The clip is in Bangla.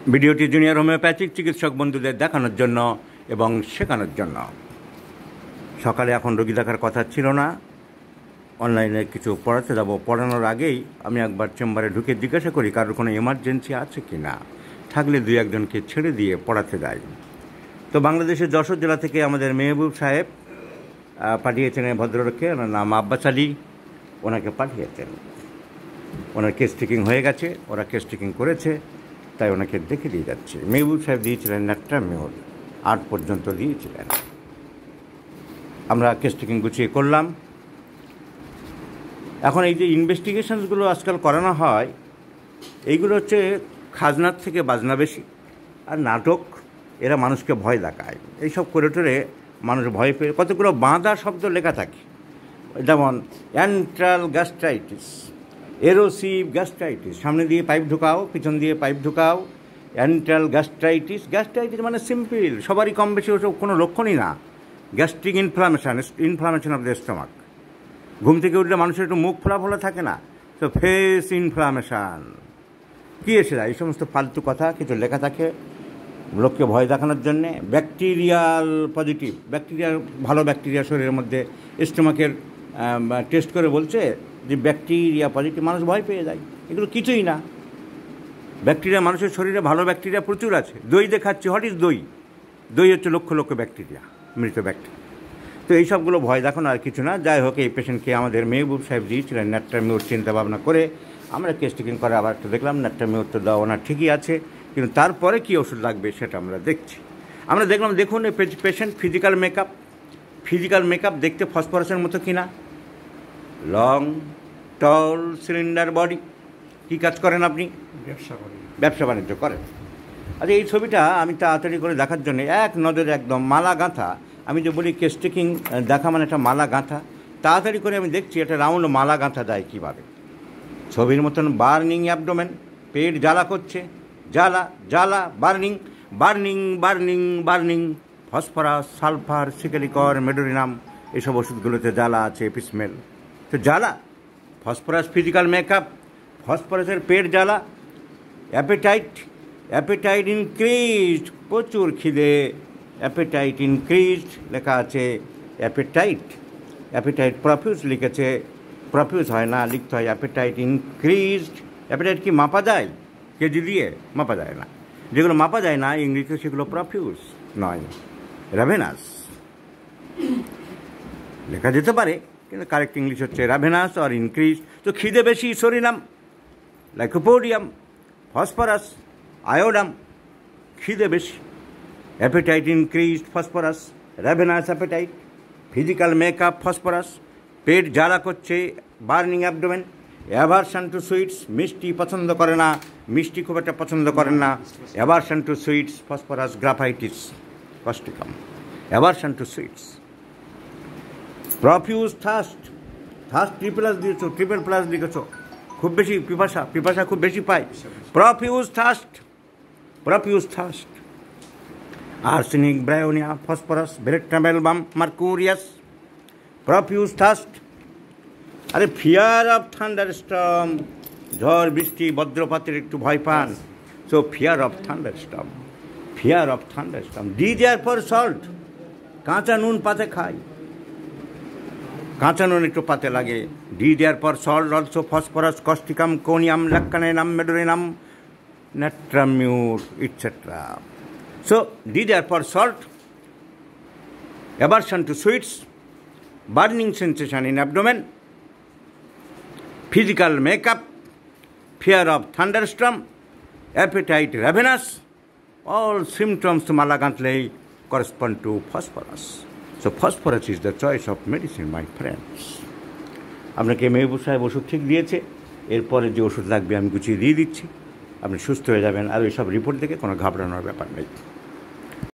ভিডিওটি জুনিয়র হোমিওপ্যাথিক চিকিৎসক বন্ধুদের দেখানোর জন্য এবং শেখানোর জন্য। সকালে এখন রোগী দেখার কথা ছিল না, অনলাইনে কিছু পড়াতে যাব। পড়ানোর আগেই আমি একবার চেম্বারে ঢুকে জিজ্ঞাসা করি কারোর কোনো এমার্জেন্সি আছে কি না, থাকলে দুই একজনকে ছেড়ে দিয়ে পড়াতে যাই। তো বাংলাদেশের যশোর জেলা থেকে আমাদের মেহবুব সাহেব পাঠিয়েছেন ভদ্রলোককে, ওনার নাম আব্বাস আলী, ওনাকে পাঠিয়েছেন। ওনার কেস টেকিং হয়ে গেছে, ওরা কেস টেকিং করেছে, তাই ওনাকে দেখে দিয়ে যাচ্ছে। মেহবুব সাহেব দিয়েছিলেন ন্যাট্রামিউর 8 পর্যন্ত দিয়েছিলেন। আমরা কেস টেকিং গুছিয়ে করলাম। এখন এই যে ইনভেস্টিগেশনসগুলো আজকাল করানো হয়, এইগুলো হচ্ছে খাজনার থেকে বাজনা বেশি, আর নাটক। এরা মানুষকে ভয় দেখায়। এইসব করিডোরে মানুষ ভয় পেয়ে কতগুলো বাঁধা শব্দ লেখা থাকে, যেমন অ্যান্ট্রাল গ্যাস্ট্রাইটিস, এরোসিভ গ্যাস্ট্রাইটিস, সামনে দিয়ে পাইপ ঢুকাও, পিছন দিয়ে পাইপ ঢুকাও, অ্যান্ট্রাল গ্যাস্ট্রাইটিস। গ্যাস্ট্রাইটিস মানে সিম্পল, সবারই কম বেশি, ওসব কোনো লক্ষণই না। Gastric inflammation of the stomach. ঘুম থেকে উঠলে মানুষের একটু মুখ ফোলা ফোলা থাকে না, তো ফেস ইনফ্লামেশন। কী এসে যায় এই সমস্ত ফালতু কথা কিছু লেখা থাকে লোককে ভয় দেখানোর জন্যে। ব্যাকটেরিয়াল পজিটিভ, ব্যাকটেরিয়া, ভালো ব্যাকটেরিয়া শরীরের মধ্যে, স্টমাকের টেস্ট করে বলছে যে ব্যাকটেরিয়া পজিটিভ, মানুষ ভয় পেয়ে যায়। এগুলো কিছুই না। ব্যাকটেরিয়া মানুষের শরীরে ভালো ব্যাকটেরিয়া প্রচুর আছে। দই দেখাচ্ছে, হোয়াট ইজ দই? দই হচ্ছে লক্ষ লক্ষ ব্যাকটেরিয়া, মৃত ব্যাকটেরিয়া। তো এই সবগুলো ভয় দেখানো আর কিছু না। যাই হোক, এই পেশেন্টকে আমাদের মেহবুব সাহেব দিয়েছিলেন ন্যাট্রামিউর চিন্তা ভাবনা করে। আমরা কেস টেকিং করে আবার একটু দেখলাম ন্যাট্রামিউর তো দেওয়া ওনার ঠিকই আছে, কিন্তু তারপরে কী ওষুধ লাগবে সেটা আমরা দেখছি। আমরা দেখলাম, দেখুন এই পেশেন্ট ফিজিক্যাল মেকআপ দেখতে ফসফরাসের মতো কিনা। লং, টল, সিলিন্ডার বডি। কী কাজ করেন আপনি? ব্যবসা বাণিজ্য করেন। আচ্ছা, এই ছবিটা আমি তাড়াতাড়ি করে দেখার জন্য এক নজরে একদম মালা গাঁথা। আমি যে বলি কেস টেকিং দেখা মানে একটা মালা গাঁথা, তাড়াতাড়ি করে আমি দেখছি একটা রাউন্ড মালা গাঁথা যায় কীভাবে। ছবির মতন বার্নিং অ্যাবডোমেন, পেট জ্বালা করছে, জ্বালা জ্বালা, burning burning burning burning. Phosphorus, sulphur, সিকেলিকর, medorrhinum, এইসব ওষুধগুলোতে জ্বালা আছে, এপিস্মেল। তো জ্বালা, ফসফরাস ফিজিক্যাল মেকআপ, ফসফরাসের পেট জ্বালা। অ্যাপেটাইট ইনক্রিজড, প্রচুর খিদে, অ্যাপেটাইট ইনক্রিজড লেখা আছে। অ্যাপেটাইট প্রফিউজ লিখেছে, প্রফিউজ হয় না, লিখতে হয় অ্যাপেটাইট ইনক্রিজড। অ্যাপেটাইট কি মাপা যায়? কেজি দিয়ে মাপা যায় না। যেগুলো মাপা যায় না ইংলিশে সেগুলো প্রফিউজ নয়, রাভেনাস লেখা যেতে পারে, কিন্তু কারেক্ট ইংলিশ হচ্ছে রাভেনাস আর ইনক্রিজ। তো খিদে বেশি, সোরিনাম, লাইকোপোডিয়াম, ফসফরাস, আয়োডাম, খিদে বেশি। Appetite increased, phosphorus, ravenous appetite, physical makeup, phosphorus, পেট জ্বালা করছে, burning abdomen, aversion to sweets, মিষ্টি পছন্দ করে না, মিষ্টি খুব একটা পছন্দ করেন না। Aversion to sweets, phosphorus, graphites, causticum, aversion to sweets. Profuse thirst, triple plus দিয়েছো, খুব বেশি পিপাসা খুব বেশি পায়। Profuse thirst. Arsenic, bryonia, phosphorus, veratrum album, mercurius, profuse thirst. আরে ফিয়ার অফ থান্ডারস্টর্ম, ঝড় বৃষ্টি বজ্রপাতের একটু ভয় পান, so fear of thunderstorm. Desire for salt, কাঁচা নুন পাতে খাই, কাঁচা নুন একটু পাতে লাগে। Desire for salt, also phosphorus, causticum, conium, lac caninum, medorrhinum, ন্যাট্রামিউর, etcetera. So desire for salt, aversion to sweets, burning sensation in abdomen, physical makeup, fear of thunderstorm, appetite ravenous, all symptoms to Malagantley correspond to phosphorus. So phosphorus is the choice of medicine, my friends. আপনাকে মেহবুব সাহেব ওষুধ ঠিক দিয়েছে, এরপরে যে ওষুধ লাগবে আমি গুছিয়ে দিয়ে দিচ্ছি, আপনি সুস্থ হয়ে যাবেন। আর ওই সব রিপোর্ট দেখে কোনো ঘাবড়ানোর ব্যাপার নেই।